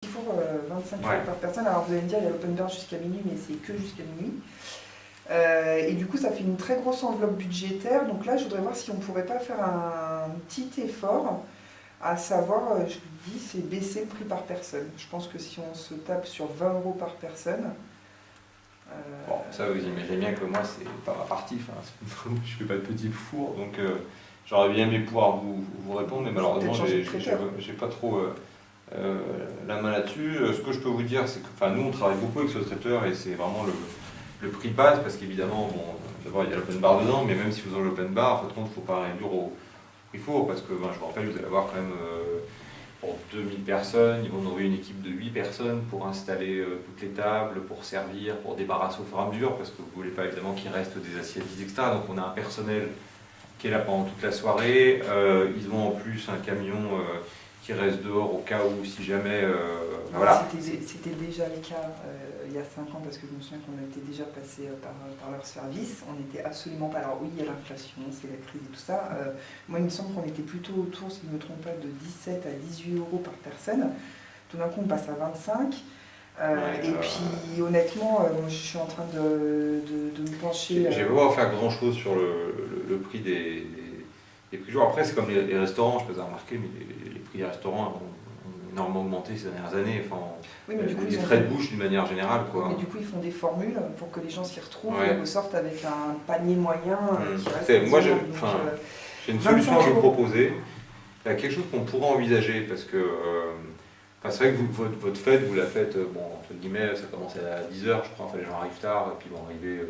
Pour 25 euros Ouais. par personne. Alors vous allez me dire, il y a l'open bar jusqu'à minuit, mais c'est que jusqu'à minuit. Et du coup, ça fait une très grosse enveloppe budgétaire. Donc là, je voudrais voir si on ne pourrait pas faire un petit effort, à savoir, je vous dis, c'est baisser le prix par personne. Je pense que si on se tape sur 20 euros par personne... Bon, ça vous imaginez bien que moi c'est pas ma partie, enfin, je fais pas de petit four, donc j'aurais bien aimé pouvoir vous répondre, mais malheureusement j'ai pas trop la main là-dessus. Ce que je peux vous dire, c'est que enfin, nous on travaille beaucoup avec ce traiteur et c'est vraiment le prix passe, parce qu'évidemment, bon, d'abord il y a l'open bar dedans, mais même si vous avez l'open bar, en fait, il ne faut pas réduire au prix four, parce que ben, je vous rappelle, vous allez avoir quand même pour 2000 personnes, ils vont envoyer une équipe de 8 personnes pour installer toutes les tables, pour servir, pour débarrasser au fur et à mesure, parce que vous ne voulez pas évidemment qu'il reste des assiettes, etc. Donc on a un personnel qui est là pendant toute la soirée. Ils ont en plus un camion qui reste dehors au cas où, si jamais... voilà. C'était déjà le cas il y a 5 ans, parce que je me souviens qu'on était déjà passé par leur service. On n'était absolument pas... Alors oui, il y a l'inflation, c'est la crise et tout ça. Moi, il me semble qu'on était plutôt autour, si je ne me trompe pas, de 17 à 18 euros par personne. Tout d'un coup, on passe à 25. Et puis, honnêtement, je suis en train de me pencher... Je vais pas pouvoir faire grand-chose sur le prix des prix du jour. Après, c'est comme les restaurants, je peux vous avoir remarqué, mais les prix des restaurants ont énormément augmenté ces dernières années. Enfin, oui, mais du coup, les frais de bouche d'une manière générale. Quoi. Mais du coup, ils font des formules pour que les gens s'y retrouvent ouais. et ressortent avec un panier moyen qui reste... Moi, j'ai une solution à vous proposer. Il y a quelque chose qu'on pourrait envisager, parce que c'est vrai que votre fête, vous la faites, bon, entre guillemets, ça commence à 10h, je crois, enfin, les gens arrivent tard, et puis ils vont arriver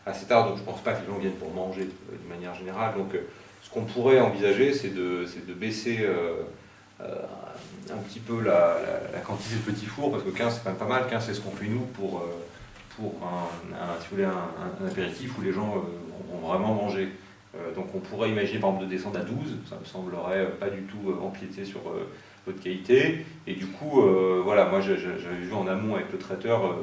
assez tard, donc je ne pense pas que les gens viennent pour manger d'une manière générale. Donc ce qu'on pourrait envisager, c'est de baisser un petit peu la quantité de petits fours, parce que 15 c'est quand même pas mal. 15 c'est ce qu'on fait nous pour si vous voulez, un apéritif où les gens vont vraiment manger. Donc on pourrait imaginer par exemple de descendre à 12, ça me semblerait pas du tout empiéter sur votre qualité. Et du coup, voilà, moi j'avais vu en amont avec le traiteur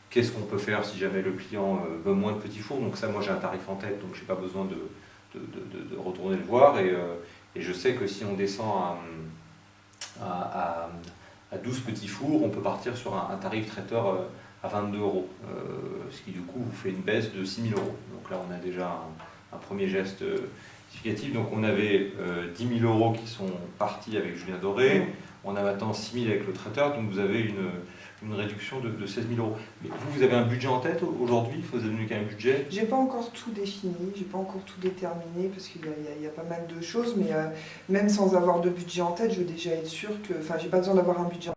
qu'est-ce qu'on peut faire si jamais le client veut moins de petits fours. Donc ça, moi j'ai un tarif en tête, donc j'ai pas besoin de retourner le voir. Et je sais que si on descend à 12 petits fours, on peut partir sur un tarif traiteur à 22 euros, ce qui du coup vous fait une baisse de 6 000 euros. Donc là on a déjà un premier geste significatif. Donc on avait 10 000 euros qui sont partis avec Julien Doré, on a maintenant 6 000 avec le traiteur, donc vous avez une réduction de 16 000 euros. Mais vous avez un budget en tête aujourd'hui? Vous avez donné qu'un budget? J'ai pas encore tout défini, j'ai pas encore tout déterminé, parce qu'il y a pas mal de choses, mais même sans avoir de budget en tête, je veux déjà être sûr que... Enfin, j'ai pas besoin d'avoir un budget